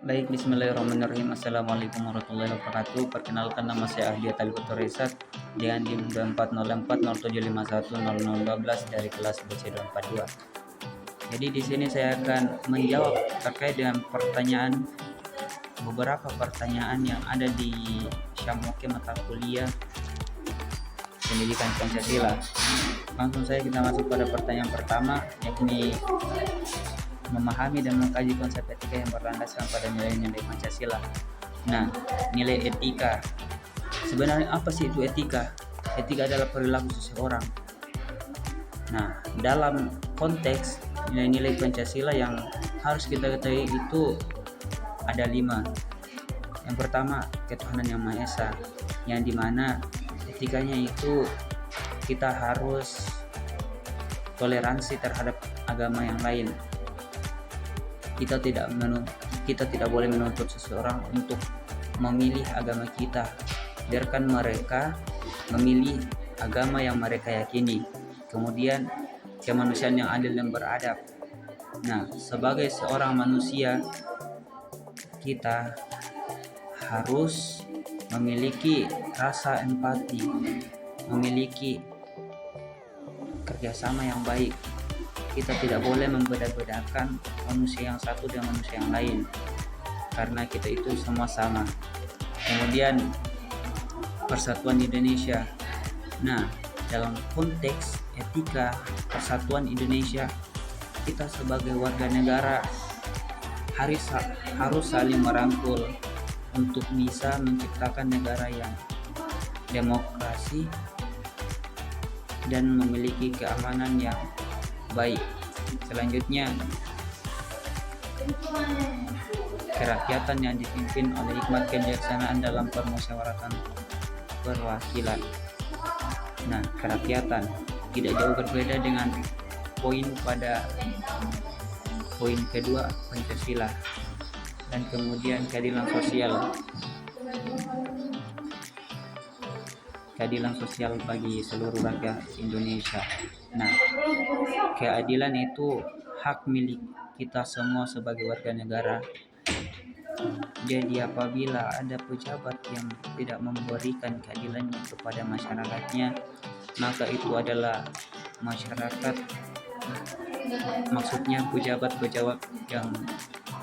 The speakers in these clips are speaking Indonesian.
Baik, bismillahirrahmanirrahim. Assalamualaikum warahmatullahi wabarakatuh. Perkenalkan, nama saya Ahdiat Talikoto Resat dengan NIM 240407510012 dari kelas BC242. Jadi di sini saya akan menjawab terkait dengan beberapa pertanyaan yang ada di Syamoke mata kuliah Pendidikan Pancasila. Langsung saja kita masuk pada pertanyaan pertama, yakni memahami dan mengkaji konsep etika yang berlandaskan pada nilai-nilai Pancasila. Nah, nilai etika. Sebenarnya apa sih itu etika? Etika adalah perilaku seseorang. Nah, dalam konteks nilai-nilai Pancasila yang harus kita ketahui itu ada 5. Yang pertama, ketuhanan yang Maha Esa, yang dimana etikanya itu kita harus toleransi terhadap agama yang lain. Kita tidak boleh menuntut seseorang untuk memilih agama kita. Biarkan mereka memilih agama yang mereka yakini. Kemudian kemanusiaan yang adil dan beradab. Nah, sebagai seorang manusia, kita harus memiliki rasa empati, memiliki kerjasama yang baik. Kita tidak boleh membeda-bedakan manusia yang satu dengan manusia yang lain, karena kita itu semua sama. Kemudian persatuan Indonesia. Nah, dalam konteks etika persatuan Indonesia, kita sebagai warga negara harus saling merangkul untuk bisa menciptakan negara yang demokrasi dan memiliki keamanan yang baik. Selanjutnya, kerakyatan yang dipimpin oleh hikmat kebijaksanaan dalam permusyawaratan perwakilan. Nah, kerakyatan tidak jauh berbeda dengan poin kedua Pancasila. Dan kemudian keadilan sosial bagi seluruh rakyat Indonesia. Nah, keadilan itu hak milik kita semua sebagai warga negara. Jadi apabila ada pejabat yang tidak memberikan keadilannya kepada masyarakatnya, maka itu adalah masyarakat, maksudnya pejabat-pejabat yang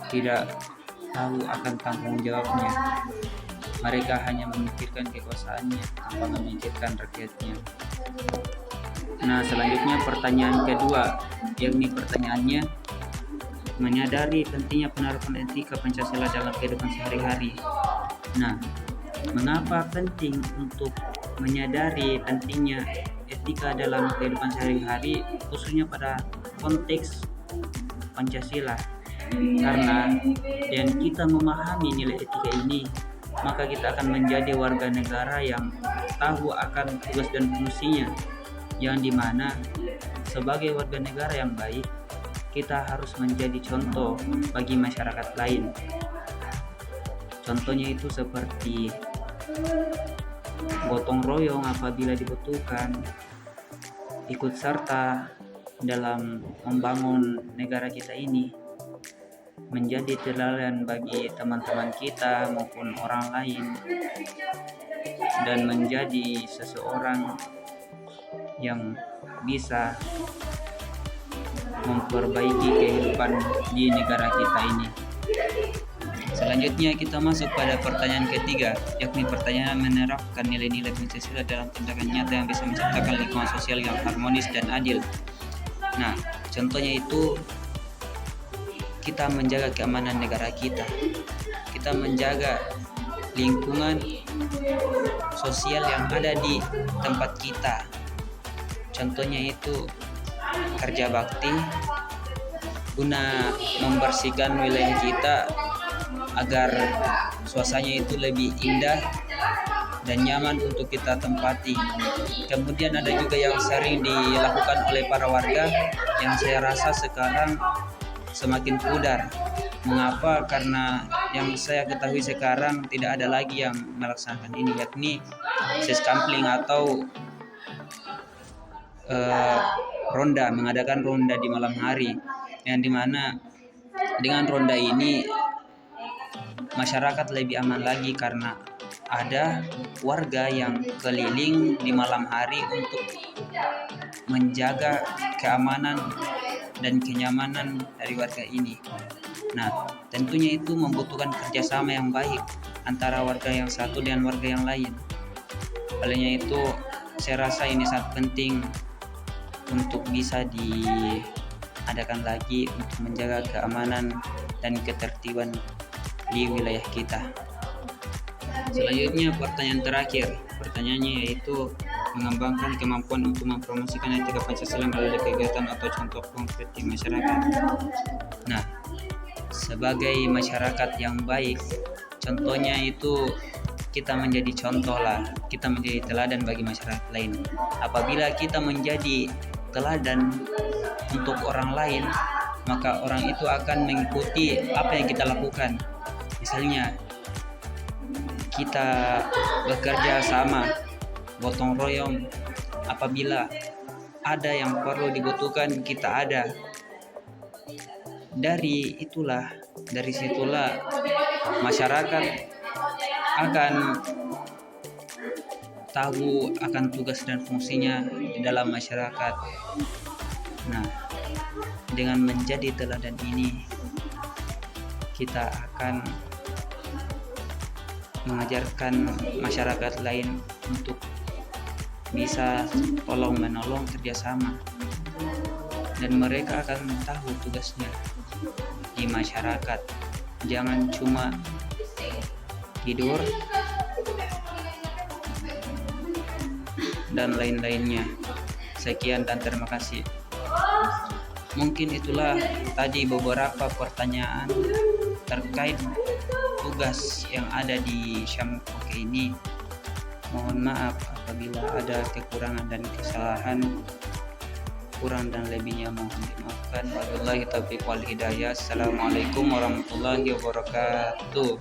tidak tahu akan tanggung jawabnya. Mereka hanya memikirkan kekuasaannya tanpa memikirkan rakyatnya. Nah, selanjutnya pertanyaan kedua, yakni pertanyaannya, menyadari pentingnya penerapan etika Pancasila dalam kehidupan sehari-hari. Nah, mengapa penting untuk menyadari pentingnya etika dalam kehidupan sehari-hari, khususnya pada konteks Pancasila? Karena dengan kita memahami nilai etika ini, maka kita akan menjadi warga negara yang tahu akan tugas dan fungsinya, yang dimana sebagai warga negara yang baik, kita harus menjadi contoh bagi masyarakat lain. Contohnya itu seperti gotong royong apabila dibutuhkan, ikut serta dalam membangun negara kita ini, menjadi teladan bagi teman-teman kita maupun orang lain, dan menjadi seseorang yang bisa memperbaiki kehidupan di negara kita ini. Selanjutnya kita masuk pada pertanyaan ketiga, yakni pertanyaan menerapkan nilai-nilai Pancasila dalam tindakan nyata yang bisa menciptakan lingkungan sosial yang harmonis dan adil. Nah, contohnya itu kita menjaga keamanan negara kita menjaga lingkungan sosial yang ada di tempat kita. Contohnya itu kerja bakti guna membersihkan wilayah kita agar suasananya itu lebih indah dan nyaman untuk kita tempati. Kemudian ada juga yang sering dilakukan oleh para warga yang saya rasa sekarang semakin pudar. Mengapa? Karena yang saya ketahui sekarang tidak ada lagi yang melaksanakan ini, yakni siskampling atau mengadakan ronda di malam hari, yang dimana dengan ronda ini masyarakat lebih aman lagi karena ada warga yang keliling di malam hari untuk menjaga keamanan dan kenyamanan dari warga ini. Nah, tentunya itu membutuhkan kerjasama yang baik antara warga yang satu dan warga yang lain. Olehnya itu, saya rasa ini sangat penting untuk bisa diadakan lagi untuk menjaga keamanan dan ketertiban di wilayah kita. Selanjutnya, pertanyaan terakhir. Pertanyaannya yaitu mengembangkan kemampuan untuk mempromosikan etika Pancasila melalui kegiatan atau contoh konkret di masyarakat. Nah, sebagai masyarakat yang baik, contohnya itu kita menjadi contoh lah, kita menjadi teladan bagi masyarakat lain. Apabila kita menjadi teladan untuk orang lain, maka orang itu akan mengikuti apa yang kita lakukan. Misalnya, kita bekerja sama, gotong royong. Apabila ada yang perlu dibutuhkan, kita ada. Dari situlah masyarakat akan tahu akan tugas dan fungsinya di dalam masyarakat. Nah, dengan menjadi teladan ini, kita akan mengajarkan masyarakat lain untuk bisa tolong menolong kerjasama, dan mereka akan tahu tugasnya di masyarakat. Jangan cuma tidur dan lain-lainnya. Sekian dan terima kasih. Mungkin itulah tadi beberapa pertanyaan terkait tugas yang ada di Syamoke ini. Mohon maaf apabila ada kekurangan dan kesalahan. Kurang dan lebihnya mohon dimaafkan. Wabillahi taufiq wal hidayah. Assalamualaikum warahmatullahi wabarakatuh.